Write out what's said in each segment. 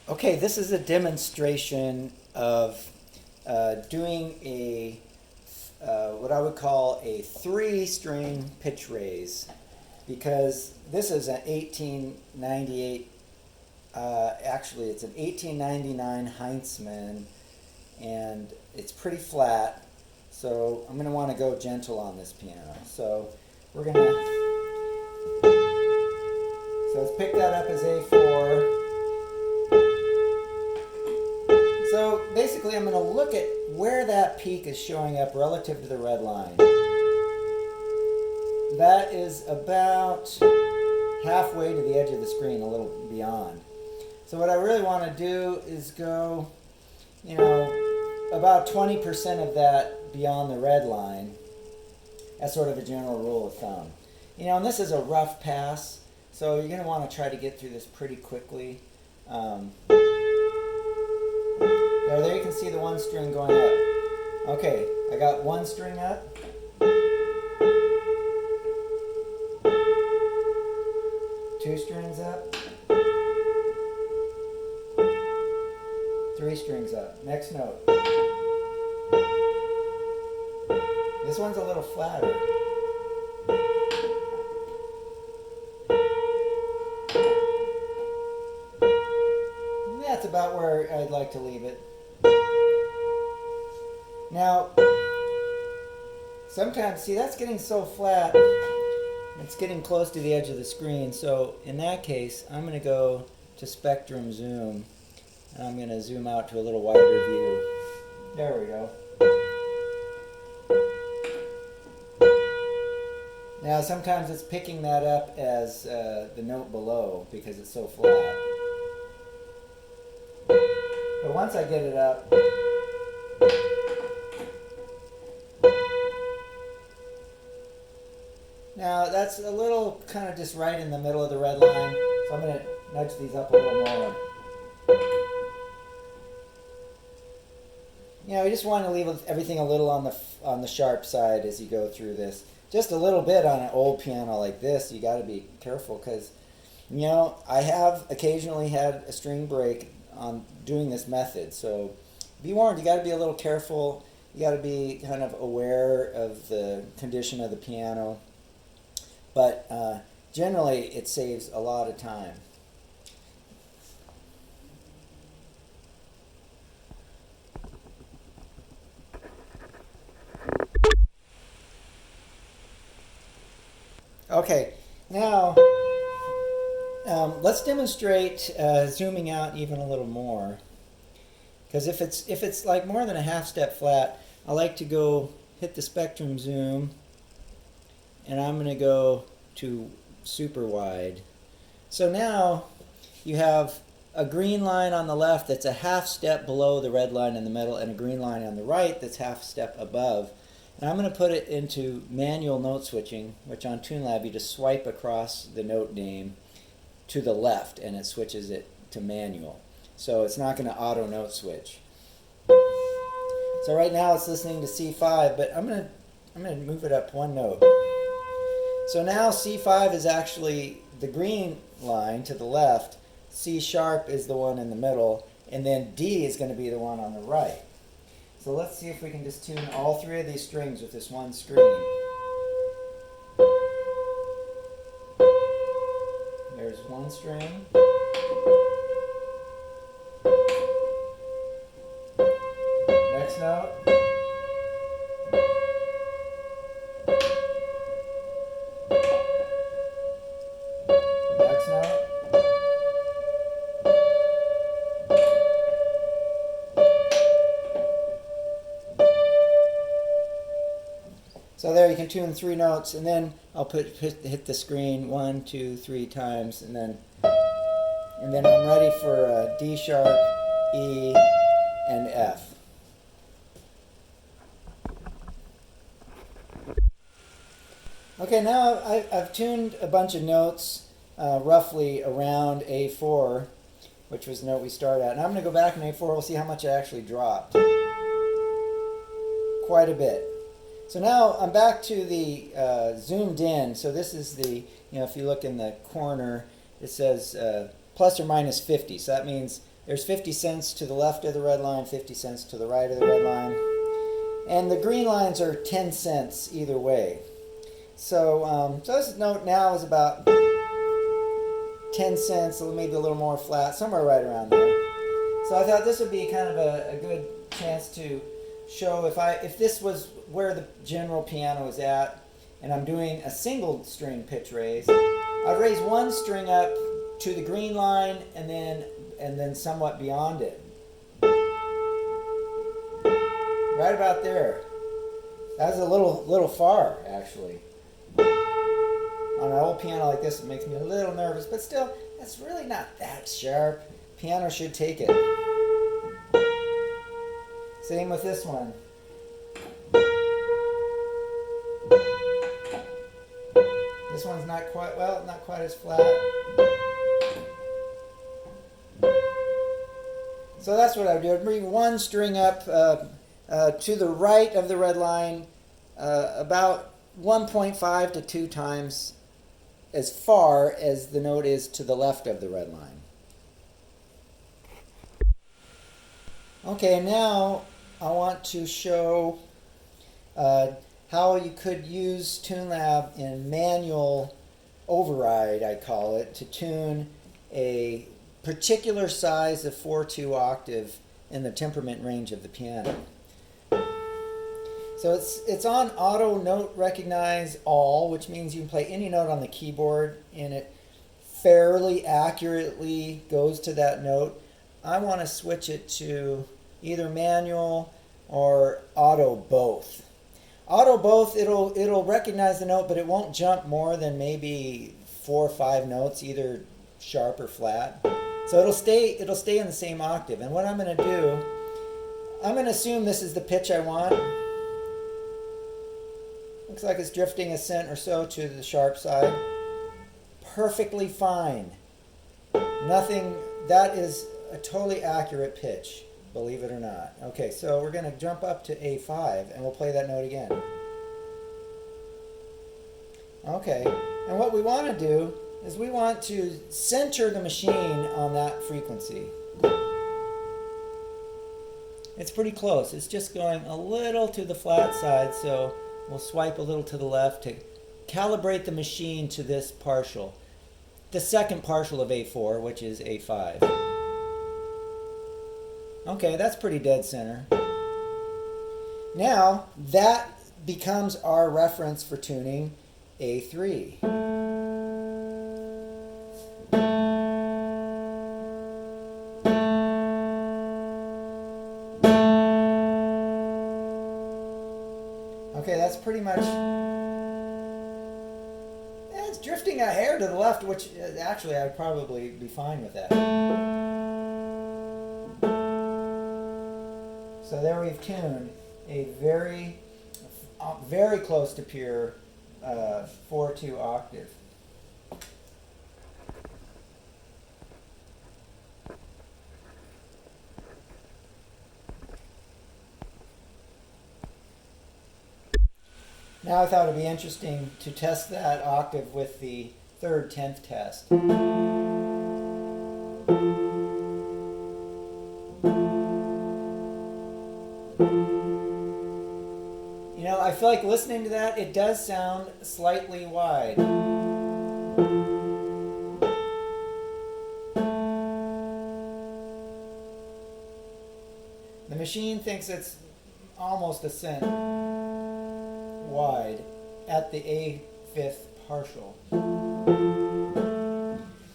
Okay, this is a demonstration of doing a what I would call a three-string pitch raise, because this is an 1898. Actually, it's an 1899 Heinzmann, and it's pretty flat. So I'm going to want to go gentle on this piano. So we're going to. So let's pick that up as A4. So basically I'm going to look at where that peak is showing up relative to the red line. That is about halfway to the edge of the screen, a little beyond. So what I really want to do is go, about 20% of that beyond the red line. That's sort of a general rule of thumb. And this is a rough pass, so you're going to want to try to get through this pretty quickly. There you can see the one string going up. Okay, I got one string up. Two strings up. Three strings up. Next note. This one's a little flatter. That's about where I'd like to leave it. Now, sometimes, see, that's getting so flat, it's getting close to the edge of the screen. So in that case, I'm going to go to spectrum zoom, and I'm going to zoom out to a little wider view. There we go. Now, sometimes it's picking that up as the note below because it's so flat. But once I get it up, now that's a little kind of just right in the middle of the red line, so I'm going to nudge these up a little more. We just want to leave everything a little on the sharp side as you go through this. Just a little bit on an old piano like this, you got to be careful because, I have occasionally had a string break on doing this method. So be warned, you got to be a little careful. You got to be kind of aware of the condition of the piano. But generally, it saves a lot of time. Okay, now let's demonstrate zooming out even a little more. Because if it's like more than a half step flat, I like to go hit the spectrum zoom, and I'm going to go to super wide. So now you have a green line on the left that's a half step below the red line in the middle, and a green line on the right that's half step above. And I'm going to put it into manual note switching, which on TuneLab you just swipe across the note name to the left and it switches it to manual. So it's not going to auto note switch. So right now it's listening to C5, but I'm going to move it up one note. So now C5 is actually the green line to the left, C sharp is the one in the middle, and then D is going to be the one on the right. So let's see if we can just tune all three of these strings with this one screen. There's one string. Next note. Next note. So there you can tune three notes, and then I'll hit the screen 1, 2, 3 times, and then I'm ready for D sharp, E, and F. Okay, now I've tuned a bunch of notes roughly around A4, which was the note we started at. And I'm going to go back in A4, we'll see how much I actually dropped. Quite a bit. So now I'm back to the zoomed in. So this is if you look in the corner, it says plus or minus 50. So that means There's 50 cents to the left of the red line, 50 cents to the right of the red line. And the green lines are 10 cents either way. So, so this note now is about 10 cents, maybe a little more flat, somewhere right around there. So I thought this would be kind of a good chance to show if this was where the general piano is at, and I'm doing a single string pitch raise, I'd raise one string up to the green line and then somewhat beyond it. Right about there. That's a little far, actually. On an old piano like this, it makes me a little nervous, but still, that's really not that sharp. Piano should take it. Same with this one. This one's not quite as flat. So that's what I would do. I'd bring one string up to the right of the red line about 1.5 to 2 times as far as the note is to the left of the red line. Okay, now I want to show how you could use TuneLab in manual override, I call it, to tune a particular size of 4/2 octave in the temperament range of the piano. So it's on auto note recognize all, which means you can play any note on the keyboard and it fairly accurately goes to that note. I want to switch it to either manual or auto both. Auto both, it'll recognize the note, but it won't jump more than maybe 4 or 5 notes, either sharp or flat. So it'll stay in the same octave. And what I'm going to do, I'm going to assume this is the pitch I want. Looks like it's drifting a cent or so to the sharp side. Perfectly fine. Nothing, that is a totally accurate pitch, believe it or not. Okay, so we're going to jump up to A5 and we'll play that note again. Okay, and what we want to do is we want to center the machine on that frequency. It's pretty close. It's just going a little to the flat side, so we'll swipe a little to the left to calibrate the machine to this partial. The second partial of A4, which is A5. Okay, that's pretty dead center. Now, that becomes our reference for tuning A3. Okay, that's pretty much, it's drifting a hair to the left, which actually I'd probably be fine with that. So there we've tuned a very close to pure 4/2 octave. Now I thought it would be interesting to test that octave with the 3rd 10th test. You know, I feel like listening to that, it does sound slightly wide. The machine thinks it's almost a cent wide at the A5 partial.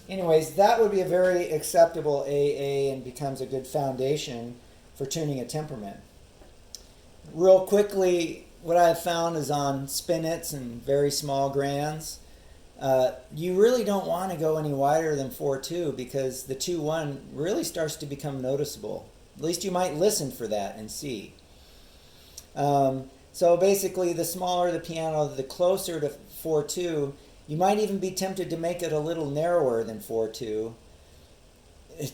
Anyways, that would be a very acceptable AA and becomes a good foundation for tuning a temperament. Real quickly, what I've found is on spinets and very small grands, you really don't want to go any wider than 4/2 because the 2/1 really starts to become noticeable. At least you might listen for that and see. So basically, the smaller the piano, the closer to 4/2. You might even be tempted to make it a little narrower than 4/2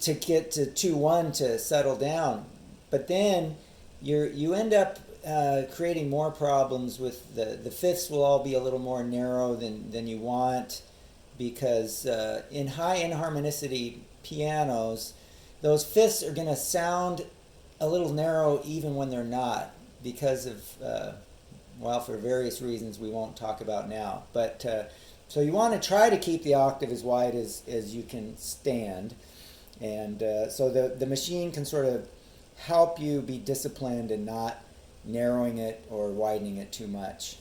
to get to 2/1 to settle down. But then you end up creating more problems with the fifths will all be a little more narrow than you want, because in high inharmonicity pianos, those fifths are going to sound a little narrow even when they're not, because of, well, for various reasons we won't talk about now. But so you want to try to keep the octave as wide as you can stand. And so the machine can sort of help you be disciplined and not narrowing it or widening it too much.